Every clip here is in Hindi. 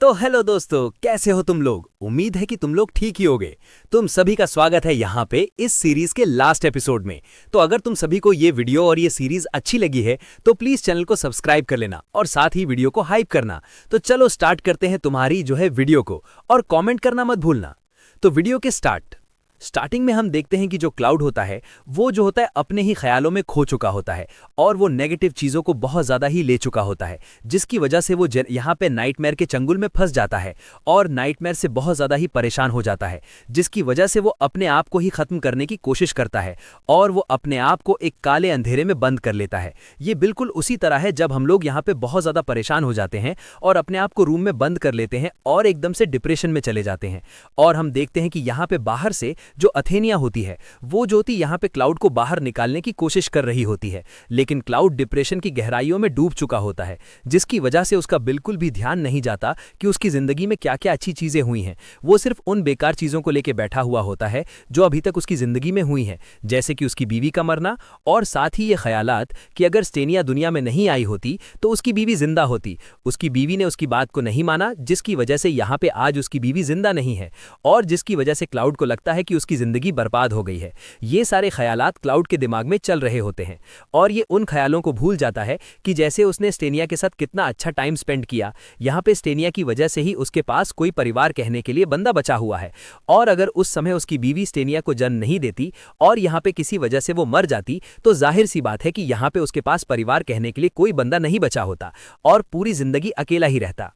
तो हेलो दोस्तों, कैसे हो तुम लोग। उम्मीद है कि तुम लोग ठीक ही होगे। तुम सभी का स्वागत है यहाँ पे इस सीरीज के लास्ट एपिसोड में। तो अगर तुम सभी को ये वीडियो और ये सीरीज अच्छी लगी है तो प्लीज चैनल को सब्सक्राइब कर लेना और साथ ही वीडियो को हाइप करना। तो चलो स्टार्ट करते हैं तुम्हारी वीडियो को, और कॉमेंट करना मत भूलना। तो वीडियो के स्टार्टिंग में हम देखते हैं कि जो क्लाउड होता है वो होता है अपने ही ख्यालों में खो चुका होता है और वो नेगेटिव चीज़ों को बहुत ज़्यादा ही ले चुका होता है, जिसकी वजह से वो यहाँ पे नाइटमेयर के चंगुल में फंस जाता है और नाइटमेयर से बहुत ज़्यादा ही परेशान हो जाता है, जिसकी वजह से वो अपने आप को ही ख़त्म करने की कोशिश करता है और वो अपने आप को एक काले अंधेरे में बंद कर लेता है। ये बिल्कुल उसी तरह है जब हम लोग यहाँ पे बहुत ज़्यादा परेशान हो जाते हैं और अपने आप को रूम में बंद कर लेते हैं और एकदम से डिप्रेशन में चले जाते हैं। और हम देखते हैं कि यहाँ पे बाहर से जो अथेनिया होती है वो यहाँ पे क्लाउड को बाहर निकालने की कोशिश कर रही होती है, लेकिन क्लाउड डिप्रेशन की गहराइयों में डूब चुका होता है, जिसकी वजह से उसका बिल्कुल भी ध्यान नहीं जाता कि उसकी जिंदगी में क्या क्या अच्छी चीजें हुई हैं। वो सिर्फ उन बेकार चीजों को लेकर बैठा हुआ होता है जो अभी तक उसकी जिंदगी में हुई हैं, जैसे कि उसकी बीवी का मरना और साथ ही ये ख्यालात कि अगर स्टेनिया दुनिया में नहीं आई होती तो उसकी बीवी जिंदा होती। उसकी बीवी ने उसकी बात को नहीं माना, जिसकी वजह से यहाँ पे आज उसकी बीवी जिंदा नहीं है और जिसकी वजह से क्लाउड को लगता है कि उसकी जिंदगी बर्बाद हो गई है। ये सारे ख्यालात क्लाउड के दिमाग में चल रहे होते हैं और ये उन ख्यालों को भूल जाता है कि जैसे उसने स्टेनिया के साथ कितना अच्छा टाइम स्पेंड किया। यहाँ पे स्टेनिया की वजह से ही उसके पास कोई परिवार कहने के लिए बंदा बचा हुआ है, और अगर उस समय उसकी बीवी स्टेनिया को जन्म नहीं देती और यहाँ पे किसी वजह से वो मर जाती तो जाहिर सी बात है कि यहाँ पे उसके पास परिवार कहने के लिए कोई बंदा नहीं बचा होता और पूरी जिंदगी अकेला ही रहता।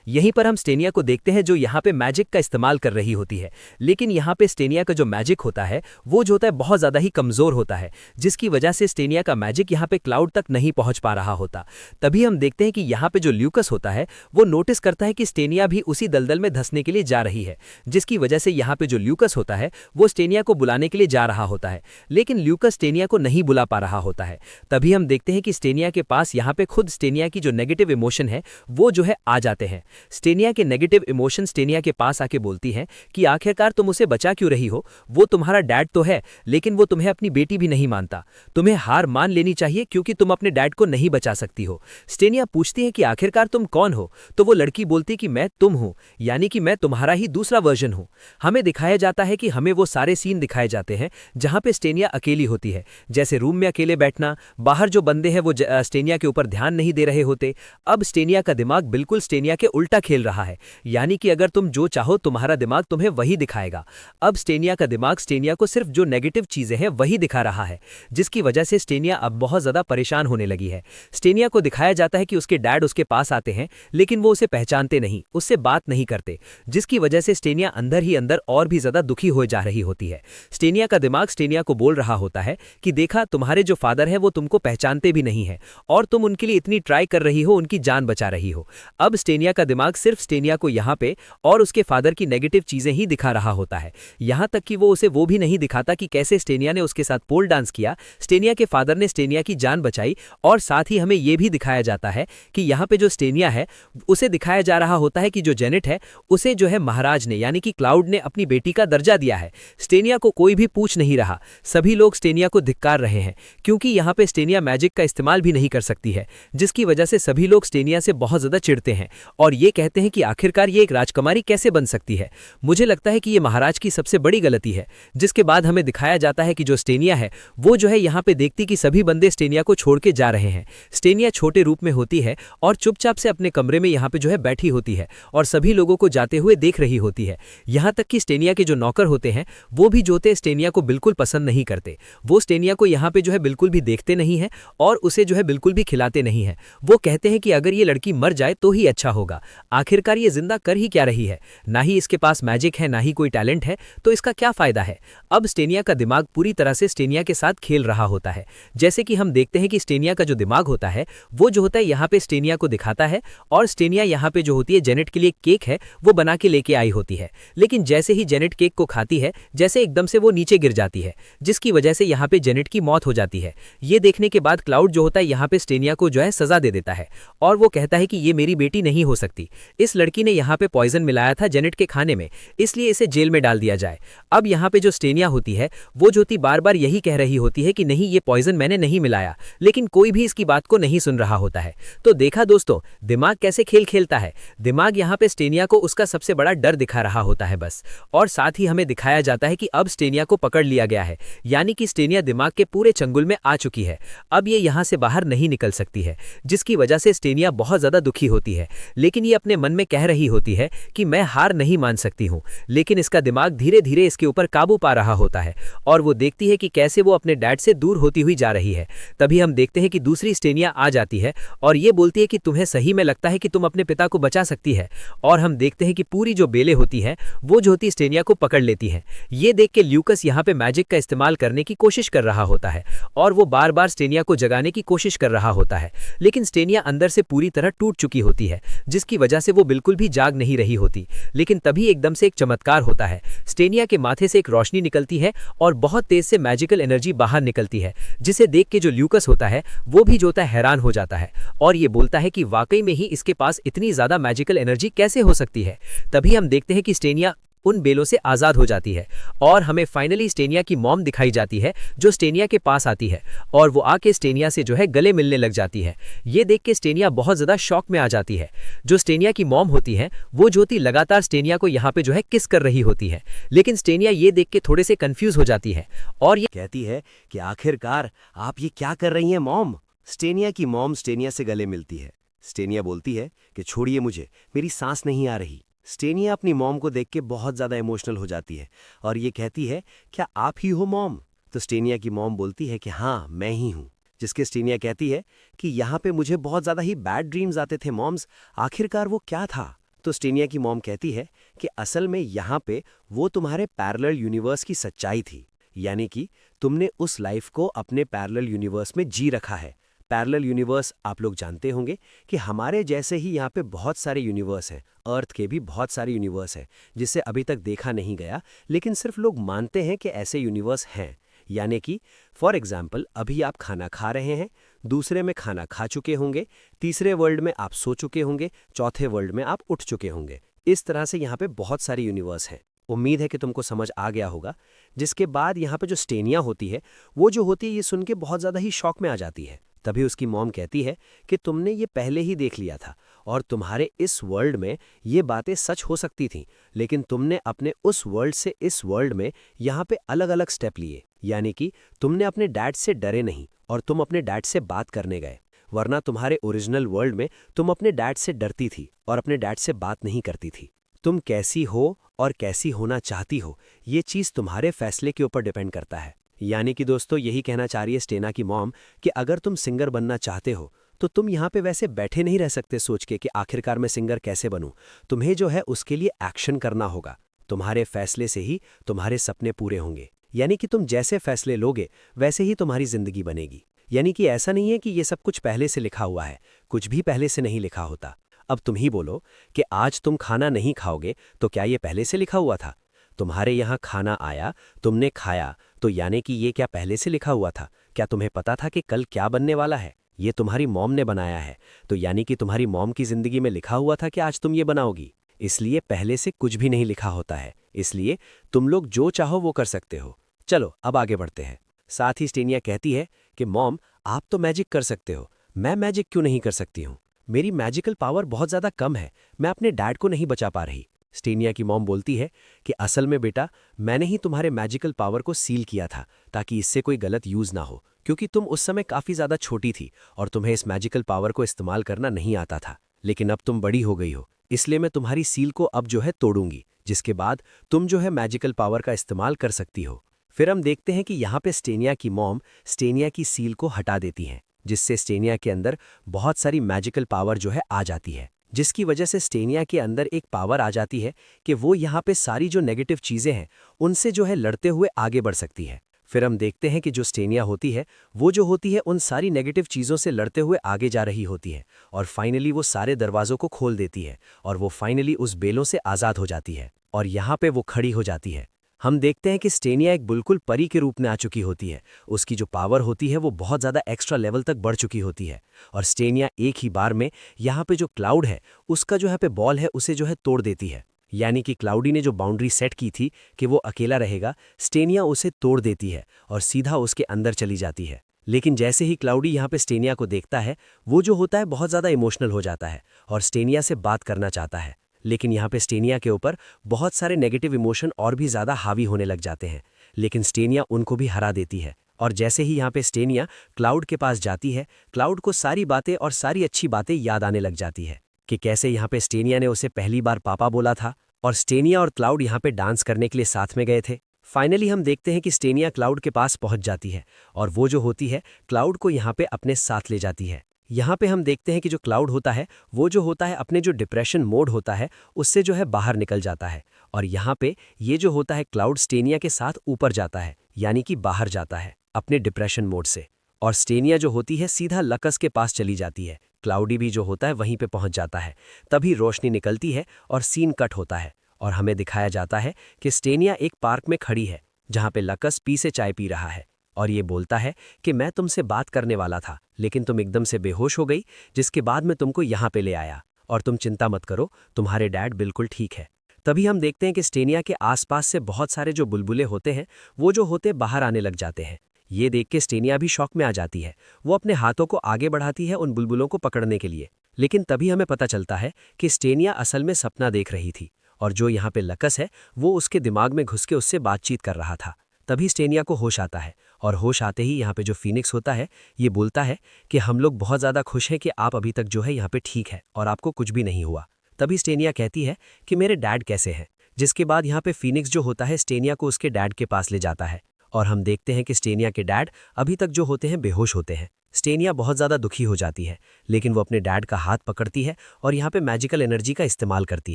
यहीं पर हम स्टेनिया को देखते हैं जो यहाँ पे मैजिक का इस्तेमाल कर रही होती है, लेकिन यहाँ पे स्टेनिया का जो मैजिक होता है वो जो होता है बहुत ज़्यादा ही कमज़ोर होता है, जिसकी वजह से स्टेनिया का मैजिक यहाँ पे क्लाउड तक नहीं पहुँच पा रहा होता। तभी हम देखते हैं कि यहाँ पे जो ल्यूकस होता है वो नोटिस करता है कि स्टेनिया भी उसी दलदल में धंसने के लिए जा रही है, जिसकी वजह से यहाँ पे जो ल्यूकस होता है वो स्टेनिया को बुलाने के लिए जा रहा होता है, लेकिन ल्यूकस स्टेनिया को नहीं बुला पा रहा होता है। तभी हम देखते हैं कि स्टेनिया के पास यहाँ पे खुद स्टेनिया की जो नेगेटिव इमोशन है वो आ जाते हैं। स्टेनिया के नेगेटिव इमोशन स्टेनिया के पास आके बोलती हैं कि आखिरकार तुम उसे बचा क्यों रही हो, वो तुम्हारा डैड तो है लेकिन वो तुम्हें अपनी बेटी भी नहीं मानता, तुम्हें हार मान लेनी चाहिए क्योंकि तुम अपने डैड को नहीं बचा सकती हो। स्टेनिया पूछती है कि आखिरकार तुम कौन हो, तो वो लड़की बोलती कि मैं तुम हूं, यानी कि मैं तुम्हारा ही दूसरा वर्जन हूं। हमें दिखाया जाता है कि हमें वो सारे सीन दिखाए जाते हैं जहां पे स्टेनिया अकेली होती है, जैसे रूम में अकेले बैठना, बाहर जो बंदे हैं वो स्टेनिया के ऊपर ध्यान नहीं दे रहे होते। अब स्टेनिया का दिमाग बिल्कुल स्टेनिया के उल्टा खेल रहा है, यानी कि अगर तुम जो चाहो तुम्हारा दिमाग तुम्हें वही दिखाएगा। अब स्टेनिया का दिमाग स्टेनिया को सिर्फ जो नेगेटिव चीजें हैं वही दिखा रहा है, जिसकी वजह से स्टेनिया अब बहुत ज्यादा परेशान होने लगी है। स्टेनिया को दिखाया जाता है कि उसके डैड उसके पास आते हैं लेकिन वो उसे पहचानते नहीं, उससे बात नहीं करते, जिसकी वजह से स्टेनिया अंदर ही अंदर और भी ज्यादा दुखी हो जा रही होती है। स्टेनिया का दिमाग स्टेनिया को बोल रहा होता है कि देखा, तुम्हारे जो फादर है वो तुमको पहचानते भी नहीं है और तुम उनके लिए इतनी ट्राई कर रही हो, उनकी जान बचा रही हो। अब स्टेनिया का दिमाग सिर्फ स्टेनिया को यहाँ पे और उसके फादर की नेगेटिव चीजें ही दिखा रहा होता है, यहाँ तक कि वो उसे वो भी नहीं दिखाता कि कैसे स्टेनिया ने उसके साथ पोल डांस किया, स्टेनिया के फादर ने स्टेनिया की जान बचाई। और साथ ही हमें यह भी दिखाया जाता है कि यहाँ पे जो स्टेनिया है उसे दिखाया जा रहा होता है कि जो जेनेट है उसे महाराज ने यानी कि क्लाउड ने अपनी बेटी का दर्जा दिया है। स्टेनिया को कोई भी पूछ नहीं रहा, सभी लोग स्टेनिया को धिक्कार रहे हैं क्योंकि यहाँ पे स्टेनिया मैजिक का इस्तेमाल भी नहीं कर सकती है, जिसकी वजह से सभी लोग स्टेनिया से बहुत ज्यादा चिढ़ते हैं और ये कहते हैं कि आखिरकार ये एक राजकुमारी कैसे बन सकती है। मुझे लगता है कि ये महाराज की सबसे बड़ी गलती है। जिसके बाद हमें दिखाया जाता है कि जो स्टेनिया है वो यहाँ पे देखती कि सभी बंदे स्टेनिया को छोड़ के जा रहे हैं। स्टेनिया छोटे रूप में होती है और चुपचाप से अपने कमरे में यहाँ पे बैठी होती है और सभी लोगों को जाते हुए देख रही होती है। यहाँ तक कि स्टेनिया के जो नौकर होते हैं वो भी स्टेनिया को बिल्कुल पसंद नहीं करते, वो स्टेनिया को यहाँ पे बिल्कुल भी देखते नहीं है और उसे बिल्कुल भी खिलाते नहीं है। वो कहते हैं कि अगर ये लड़की मर जाए तो ही अच्छा होगा, आखिरकार ये जिंदा कर ही क्या रही है, ना ही इसके पास मैजिक है ना ही कोई टैलेंट है, तो इसका क्या फायदा है। अब स्टेनिया का दिमाग पूरी तरह से स्टेनिया के साथ खेल रहा होता है, जैसे कि हम देखते हैं कि स्टेनिया का जो दिमाग होता है वो होता है यहाँ पे स्टेनिया को दिखाता है और स्टेनिया यहाँ पे होती है जेनेट के लिए केक है वो बना के लेके आई होती है, लेकिन जैसे ही जेनेट केक को खाती है जैसे एकदम से वो नीचे गिर जाती है, जिसकी वजह से यहाँ पे जेनेट की मौत हो जाती है। ये देखने के बाद क्लाउड होता है यहाँ पे स्टेनिया को सजा दे देता है और वो कहता है कि ये मेरी बेटी नहीं हो सकती। सकती। इस लड़की ने यहाँ पे पॉइजन मिलाया था जेनेट के खाने में, इसलिए इसे जेल में डाल दिया जाए। अब यहाँ पे जो स्टेनिया होती है वो ज्योति बार बार यही कह रही होती है कि नहीं, ये पॉइजन मैंने नहीं मिलाया, लेकिन कोई भी इसकी बात को नहीं सुन रहा होता है। तो देखा दोस्तों, दिमाग कैसे खेल खेलता है। दिमाग यहाँ पे स्टेनिया को उसका सबसे बड़ा डर दिखा रहा होता है बस, और साथ ही हमें दिखाया जाता है कि अब स्टेनिया को पकड़ लिया गया है, यानी कि स्टेनिया दिमाग के पूरे चंगुल में आ चुकी है। अब ये यहाँ से बाहर नहीं निकल सकती है, जिसकी वजह से स्टेनिया बहुत ज्यादा दुखी होती है। लेकिन ये अपने मन में कह रही होती है कि मैं हार नहीं मान सकती हूँ, लेकिन इसका दिमाग धीरे धीरे इसके ऊपर काबू पा रहा होता है और वो देखती है कि कैसे वो अपने डैड से दूर होती हुई जा रही है। तभी हम देखते हैं कि दूसरी स्टेनिया आ जाती है और ये बोलती है कि तुम्हें सही में लगता है कि तुम अपने पिता को बचा सकती है। और हम देखते हैं कि पूरी जो बेलें होती हैं वो ज्योति स्टेनिया को पकड़ लेती हैं। ये देख के ल्यूकस यहाँ पे मैजिक का इस्तेमाल करने की कोशिश कर रहा होता है और वो बार बार स्टेनिया को जगाने की कोशिश कर रहा होता है, लेकिन स्टेनिया अंदर से पूरी तरह टूट चुकी होती है, जिसकी वजह से वो बिल्कुल भी जाग नहीं रही होती। लेकिन तभी एकदम से एक चमत्कार होता है। स्टेनिया के माथे से एक रोशनी निकलती है और बहुत तेज से मैजिकल एनर्जी बाहर निकलती है, जिसे देख के जो ल्यूकस होता है वो भी जो होता है हैरान हो जाता है और ये बोलता है कि वाकई में ही इसके पास इतनी ज्यादा मैजिकल एनर्जी कैसे हो सकती है। तभी हम देखते हैं कि स्टेनिया उन बेलों से आजाद हो जाती है और हमें फाइनली स्टेनिया की मॉम दिखाई जाती है, जो स्टेनिया के पास आती है और वो आके स्टेनिया से जो है गले मिलने लग जाती है। ये देख के स्टेनिया बहुत ज्यादा शॉक में आ जाती है। जो स्टेनिया की मॉम होती है वो ज्योति लगातार स्टेनिया को यहाँ पे जो है किस कर रही होती है, लेकिन स्टेनिया ये देख के थोड़े से कंफ्यूज हो जाती है और ये कहती है कि आखिरकार आप ये क्या कर रही हैं मॉम। स्टेनिया की मॉम स्टेनिया से गले मिलती है। स्टेनिया बोलती है कि छोड़िए मुझे, मेरी सांस नहीं आ रही। स्टेनिया अपनी मॉम को देख के बहुत ज़्यादा इमोशनल हो जाती है और ये कहती है, क्या आप ही हो मॉम? तो स्टेनिया की मॉम बोलती है कि हाँ, मैं ही हूँ। जिसके स्टेनिया कहती है कि यहाँ पे मुझे बहुत ज़्यादा ही बैड ड्रीम्स आते थे मॉम्स, आखिरकार वो क्या था? तो स्टेनिया की मॉम कहती है कि असल में यहाँ पे वो तुम्हारे पैरेलल यूनिवर्स की सच्चाई थी, यानी कि तुमने उस लाइफ को अपने पैरेलल यूनिवर्स में जी रखा है। पैरेलल यूनिवर्स आप लोग जानते होंगे कि हमारे जैसे ही यहाँ पे बहुत सारे यूनिवर्स हैं, अर्थ के भी बहुत सारे यूनिवर्स हैं जिसे अभी तक देखा नहीं गया, लेकिन सिर्फ लोग मानते हैं कि ऐसे यूनिवर्स हैं। यानी कि फॉर एग्जाम्पल अभी आप खाना खा रहे हैं, दूसरे में खाना खा चुके होंगे, तीसरे वर्ल्ड में आप सो चुके होंगे, चौथे वर्ल्ड में आप उठ चुके होंगे। इस तरह से यहाँ पे बहुत सारे यूनिवर्स हैं। उम्मीद है कि तुमको समझ आ गया होगा। जिसके बाद यहाँ पे जो स्टेनिया होती है वो जो होती है ये सुन के बहुत ज़्यादा ही शॉक में आ जाती है। तभी उसकी मॉम कहती है कि तुमने ये पहले ही देख लिया था और तुम्हारे इस वर्ल्ड में ये बातें सच हो सकती थीं, लेकिन तुमने अपने उस वर्ल्ड से इस वर्ल्ड में यहाँ पे अलग अलग स्टेप लिए, यानी कि तुमने अपने डैड से डरे नहीं और तुम अपने डैड से बात करने गए, वरना तुम्हारे ओरिजिनल वर्ल्ड में तुम अपने डैड से डरती थी और अपने डैड से बात नहीं करती थी। तुम कैसी हो और कैसी होना चाहती हो ये चीज़ तुम्हारे फैसले के ऊपर डिपेंड करता है। यानी कि दोस्तों यही कहना चाह रही है स्टेना की मॉम कि अगर तुम सिंगर बनना चाहते हो तो तुम यहाँ पे वैसे बैठे नहीं रह सकते सोच के कि आखिरकार मैं सिंगर कैसे बनूं। तुम्हें जो है उसके लिए एक्शन करना होगा। तुम्हारे फैसले से ही तुम्हारे सपने पूरे होंगे, यानी कि तुम जैसे फैसले लोगे वैसे ही तुम्हारी जिंदगी बनेगी। यानी कि ऐसा नहीं है कि ये सब कुछ पहले से लिखा हुआ है, कुछ भी पहले से नहीं लिखा होता। अब तुम ही बोलो कि आज तुम खाना नहीं खाओगे तो क्या ये पहले से लिखा हुआ था? तुम्हारे यहाँ खाना आया, तुमने खाया, तो यानी कि ये क्या पहले से लिखा हुआ था? क्या तुम्हें पता था कि कल क्या बनने वाला है? ये तुम्हारी मॉम ने बनाया है, तो यानी कि तुम्हारी मॉम की जिंदगी में लिखा हुआ था कि आज तुम ये बनाओगी। इसलिए पहले से कुछ भी नहीं लिखा होता है, इसलिए तुम लोग जो चाहो वो कर सकते हो। चलो अब आगे बढ़ते हैं। साथ ही स्टेनिया कहती है कि मॉम आप तो मैजिक कर सकते हो, मैं मैजिक क्यों नहीं कर सकती हूँ? मेरी मैजिकल पावर बहुत ज़्यादा कम है, मैं अपने डैड को नहीं बचा पा रही। स्टेनिया की मॉम बोलती है कि असल में बेटा मैंने ही तुम्हारे मैजिकल पावर को सील किया था ताकि इससे कोई गलत यूज़ ना हो, क्योंकि तुम उस समय काफ़ी ज़्यादा छोटी थी और तुम्हें इस मैजिकल पावर को इस्तेमाल करना नहीं आता था। लेकिन अब तुम बड़ी हो गई हो, इसलिए मैं तुम्हारी सील को अब जो है तोड़ूंगी, जिसके बाद तुम जो है मैजिकल पावर का इस्तेमाल कर सकती हो। फिर हम देखते हैं कि यहाँ पे स्टेनिया की मॉम स्टेनिया की सील को हटा देती हैं, जिससे स्टेनिया के अंदर बहुत सारी मैजिकल पावर जो है आ जाती है, जिसकी वजह से स्टेनिया के अंदर एक पावर आ जाती है कि वो यहाँ पे सारी जो नेगेटिव चीज़ें हैं उनसे जो है लड़ते हुए आगे बढ़ सकती है। फिर हम देखते हैं कि जो स्टेनिया होती है वो जो होती है उन सारी नेगेटिव चीज़ों से लड़ते हुए आगे जा रही होती है और फाइनली वो सारे दरवाज़ों को खोल देती है और वो फाइनली उस बेलों से आज़ाद हो जाती है और यहाँ पे वो खड़ी हो जाती है। हम देखते हैं कि स्टेनिया एक बिल्कुल परी के रूप में आ चुकी होती है। उसकी जो पावर होती है वो बहुत ज़्यादा एक्स्ट्रा लेवल तक बढ़ चुकी होती है और स्टेनिया एक ही बार में यहाँ पे जो क्लाउड है उसका जो यहाँ पे बॉल है उसे जो है तोड़ देती है। यानी कि क्लाउडी ने जो बाउंड्री सेट की थी कि वो अकेला रहेगा, स्टेनिया उसे तोड़ देती है और सीधा उसके अंदर चली जाती है। लेकिन जैसे ही क्लाउडी यहाँ पे स्टेनिया को देखता है, वो जो होता है बहुत ज़्यादा इमोशनल हो जाता है और स्टेनिया से बात करना चाहता है। लेकिन यहाँ पे स्टेनिया के ऊपर बहुत सारे नेगेटिव इमोशन और भी ज़्यादा हावी होने लग जाते हैं, लेकिन स्टेनिया उनको भी हरा देती है। और जैसे ही यहाँ पे स्टेनिया क्लाउड के पास जाती है, क्लाउड को सारी बातें और सारी अच्छी बातें याद आने लग जाती है कि कैसे यहाँ पे स्टेनिया ने उसे पहली बार पापा बोला था और स्टेनिया और क्लाउड यहाँ पे डांस करने के लिए साथ में गए थे। फाइनली हम देखते हैं कि स्टेनिया क्लाउड के पास पहुंच जाती है और वो जो होती है क्लाउड को यहाँ पे अपने साथ ले जाती है। यहाँ पे हम देखते हैं कि जो क्लाउड होता है वो जो होता है अपने जो डिप्रेशन मोड होता है उससे जो है बाहर निकल जाता है और यहाँ पे ये जो होता है क्लाउड स्टेनिया के साथ ऊपर जाता है, यानी कि बाहर जाता है अपने डिप्रेशन मोड से। और स्टेनिया जो होती है सीधा लकस के पास चली जाती है, क्लाउडी भी जो होता है वहीं पे पहुंच जाता है। तभी रोशनी निकलती है और सीन कट होता है और हमें दिखाया जाता है कि स्टेनिया एक पार्क में खड़ी है जहाँ पे लकस पी से चाय पी रहा है और ये बोलता है कि मैं तुमसे बात करने वाला था लेकिन तुम एकदम से बेहोश हो गई, जिसके बाद मैं तुमको यहाँ पे ले आया और तुम चिंता मत करो, तुम्हारे डैड बिल्कुल ठीक है। तभी हम देखते हैं कि स्टेनिया के आसपास से बहुत सारे जो बुलबुले होते हैं वो जो होते बाहर आने लग जाते हैं। ये देख के स्टेनिया भी शॉक में आ जाती है। वो अपने हाथों को आगे बढ़ाती है उन बुलबुलों को पकड़ने के लिए, लेकिन तभी हमें पता चलता है कि स्टेनिया असल में सपना देख रही थी और जो यहाँ पे लकस है वो उसके दिमाग में घुस के उससे बातचीत कर रहा था। तभी स्टेनिया को होश आता है और होश आते ही यहाँ पे जो फीनिक्स होता है ये बोलता है कि हम लोग बहुत ज़्यादा खुश हैं कि आप अभी तक जो है यहाँ पे ठीक है और आपको कुछ भी नहीं हुआ। तभी स्टेनिया कहती है कि मेरे डैड कैसे हैं, जिसके बाद यहाँ पे फीनिक्स जो होता है स्टेनिया को उसके डैड के पास ले जाता है और हम देखते हैं कि स्टेनिया के डैड अभी तक जो होते हैं बेहोश होते हैं। स्टेनिया बहुत ज़्यादा दुखी हो जाती है, लेकिन वो अपने डैड का हाथ पकड़ती है और यहाँ पे मैजिकल एनर्जी का इस्तेमाल करती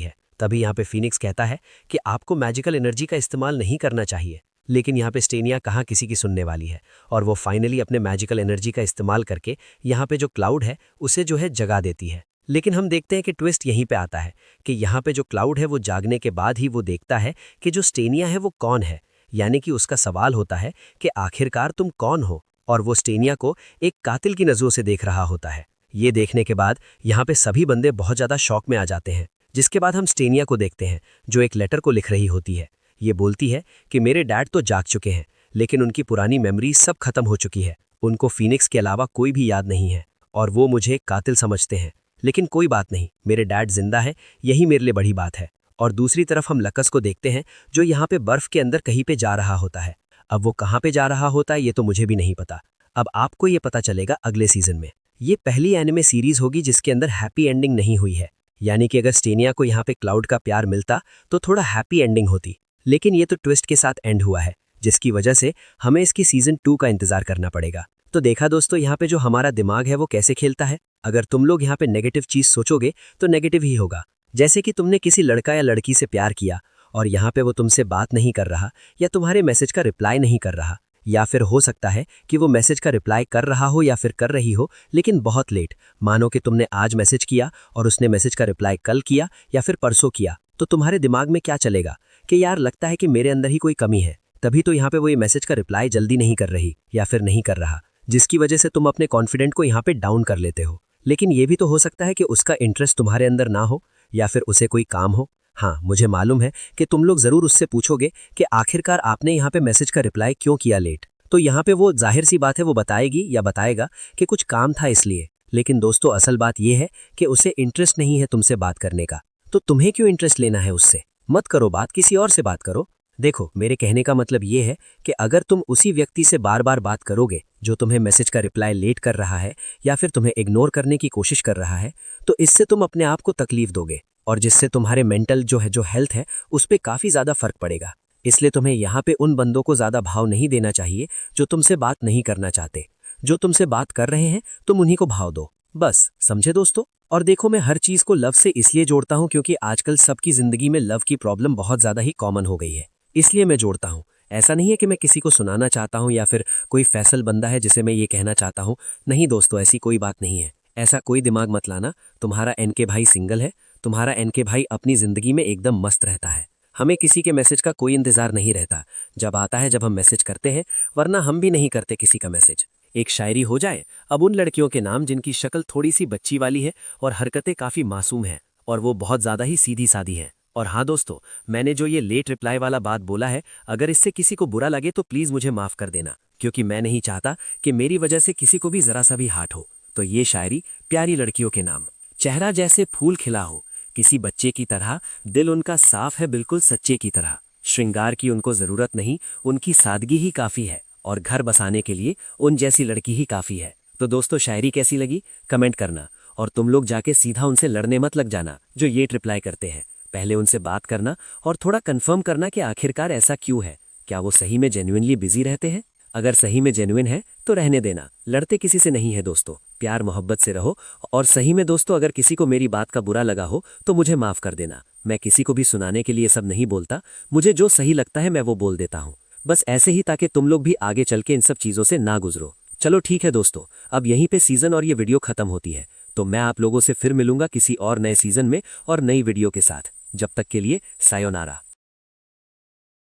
है। तभी यहाँ पे फीनिक्स कहता है कि आपको मैजिकल एनर्जी का इस्तेमाल नहीं करना चाहिए, लेकिन यहाँ पे स्टेनिया कहाँ किसी की सुनने वाली है और वो फाइनली अपने मैजिकल एनर्जी का इस्तेमाल करके यहाँ पे जो क्लाउड है उसे जो है जगा देती है। लेकिन हम देखते हैं कि ट्विस्ट यहीं पे आता है कि यहाँ पे जो क्लाउड है वो जागने के बाद ही वो देखता है कि जो स्टेनिया है वो कौन है, यानी कि उसका सवाल होता है कि आखिरकार तुम कौन हो, और वो स्टेनिया को एक कातिल की नज़रों से देख रहा होता है। ये देखने के बाद यहाँ पे सभी बंदे बहुत ज़्यादा शॉक में आ जाते हैं, जिसके बाद हम स्टेनिया को देखते हैं जो एक लेटर को लिख रही होती है। ये बोलती है कि मेरे डैड तो जाग चुके हैं लेकिन उनकी पुरानी मेमोरी सब खत्म हो चुकी है, उनको फीनिक्स के अलावा कोई भी याद नहीं है और वो मुझे एक कातिल समझते हैं, लेकिन कोई बात नहीं, मेरे डैड जिंदा है, यही मेरे लिए बड़ी बात है। और दूसरी तरफ हम लकस को देखते हैं जो यहाँ पे बर्फ के अंदर कहीं पे जा रहा होता है। अब वो कहाँ पे जा रहा होता है ये तो मुझे भी नहीं पता, अब आपको ये पता चलेगा अगले सीजन में। ये पहली एनिमे सीरीज होगी जिसके अंदर हैप्पी एंडिंग नहीं हुई है, यानी कि अगर स्टेनिया को यहाँ पे क्लाउड का प्यार मिलता तो थोड़ा हैप्पी एंडिंग होती, लेकिन ये तो ट्विस्ट के साथ एंड हुआ है, जिसकी वजह से हमें इसकी सीजन 2 का इंतजार करना पड़ेगा। तो देखा दोस्तों यहाँ पे जो हमारा दिमाग है वो कैसे खेलता है। अगर तुम लोग यहाँ पे नेगेटिव चीज सोचोगे तो नेगेटिव ही होगा। जैसे कि तुमने किसी लड़का या लड़की से प्यार किया और यहाँ पे वो तुमसे बात नहीं कर रहा या तुम्हारे मैसेज का रिप्लाई नहीं कर रहा, या फिर हो सकता है कि वो मैसेज का रिप्लाई कर रहा हो या फिर कर रही हो लेकिन बहुत लेट। मानो कि तुमने आज मैसेज किया और उसने मैसेज का रिप्लाई कल किया या फिर परसों किया, तो तुम्हारे दिमाग में क्या चलेगा कि यार लगता है कि मेरे अंदर ही कोई कमी है, तभी तो यहाँ पे वो ये मैसेज का रिप्लाई जल्दी नहीं कर रही या फिर नहीं कर रहा, जिसकी वजह से तुम अपने कॉन्फिडेंट को यहाँ पे डाउन कर लेते हो। लेकिन ये भी तो हो सकता है कि उसका इंटरेस्ट तुम्हारे अंदर ना हो या फिर उसे कोई काम हो। हाँ, मुझे मालूम है कि तुम लोग जरूर उससे पूछोगे कि आखिरकार आपने यहाँ पे मैसेज का रिप्लाई क्यों किया लेट, तो यहाँ पे वो जाहिर सी बात है वो बताएगी या बताएगा कि कुछ काम था इसलिए। लेकिन दोस्तों असल बात यह है कि उसे इंटरेस्ट नहीं है तुमसे बात करने का, तो तुम्हें क्यों इंटरेस्ट लेना है उससे। मत करो बात, किसी और से बात करो। देखो मेरे कहने का मतलब ये है कि अगर तुम उसी व्यक्ति से बार बार बात करोगे जो तुम्हें मैसेज का रिप्लाई लेट कर रहा है या फिर तुम्हें इग्नोर करने की कोशिश कर रहा है, तो इससे तुम अपने आप को तकलीफ दोगे और जिससे तुम्हारे मेंटल जो हेल्थ है उस पर काफ़ी ज़्यादा फर्क पड़ेगा। इसलिए तुम्हें यहाँ पे उन बंदों को ज़्यादा भाव नहीं देना चाहिए जो तुमसे बात नहीं करना चाहते। जो तुमसे बात कर रहे हैं तुम उन्हीं को भाव दो, बस। समझे दोस्तों। और देखो मैं हर चीज़ को लव से इसलिए जोड़ता हूँ क्योंकि आजकल सबकी ज़िंदगी में लव की प्रॉब्लम बहुत ज़्यादा ही कॉमन हो गई है, इसलिए मैं जोड़ता हूँ। ऐसा नहीं है कि मैं किसी को सुनाना चाहता हूँ या फिर कोई फैसल बंदा है जिसे मैं ये कहना चाहता हूँ। नहीं दोस्तों, ऐसी कोई बात नहीं है, ऐसा कोई दिमाग मत लाना। तुम्हारा एनके भाई सिंगल है, तुम्हारा एनके भाई अपनी ज़िंदगी में एकदम मस्त रहता है। हमें किसी के मैसेज का कोई इंतजार नहीं रहता, जब आता है जब हम मैसेज करते हैं, वरना हम भी नहीं करते किसी का मैसेज। एक शायरी हो जाए अब उन लड़कियों के नाम जिनकी शक्ल थोड़ी सी बच्ची वाली है और हरकतें काफी मासूम हैं और वो बहुत ज्यादा ही सीधी सादी हैं। और हाँ दोस्तों, मैंने जो ये लेट रिप्लाई वाला बात बोला है, अगर इससे किसी को बुरा लगे तो प्लीज मुझे माफ कर देना, क्योंकि मैं नहीं चाहता कि मेरी वजह से किसी को भी जरा सा भी हार्ट हो। तो ये शायरी प्यारी लड़कियों के नाम। चेहरा जैसे फूल खिला हो, किसी बच्चे की तरह, दिल उनका साफ है बिल्कुल सच्चे की तरह। श्रृंगार की उनको जरूरत नहीं, उनकी सादगी ही काफी है, और घर बसाने के लिए उन जैसी लड़की ही काफी है। तो दोस्तों, शायरी कैसी लगी कमेंट करना, और तुम लोग जाके सीधा उनसे लड़ने मत लग जाना जो ये रिप्लाई करते हैं। पहले उनसे बात करना और थोड़ा कंफर्म करना कि आखिरकार ऐसा क्यों है, क्या वो सही में जेन्युइनली बिजी रहते हैं। अगर सही में जेन्युइन है तो रहने देना, लड़ते किसी से नहीं है दोस्तों, प्यार मोहब्बत से रहो। और सही में दोस्तों, अगर किसी को मेरी बात का बुरा लगा हो तो मुझे माफ कर देना। मैं किसी को भी सुनाने के लिए सब नहीं बोलता, मुझे जो सही लगता है मैं वो बोल देता हूँ, बस ऐसे ही, ताकि तुम लोग भी आगे चल के इन सब चीजों से ना गुजरो। चलो ठीक है दोस्तों, अब यहीं पे सीजन और ये वीडियो खत्म होती है, तो मैं आप लोगों से फिर मिलूंगा किसी और नए सीजन में और नई वीडियो के साथ। जब तक के लिए सायोनारा।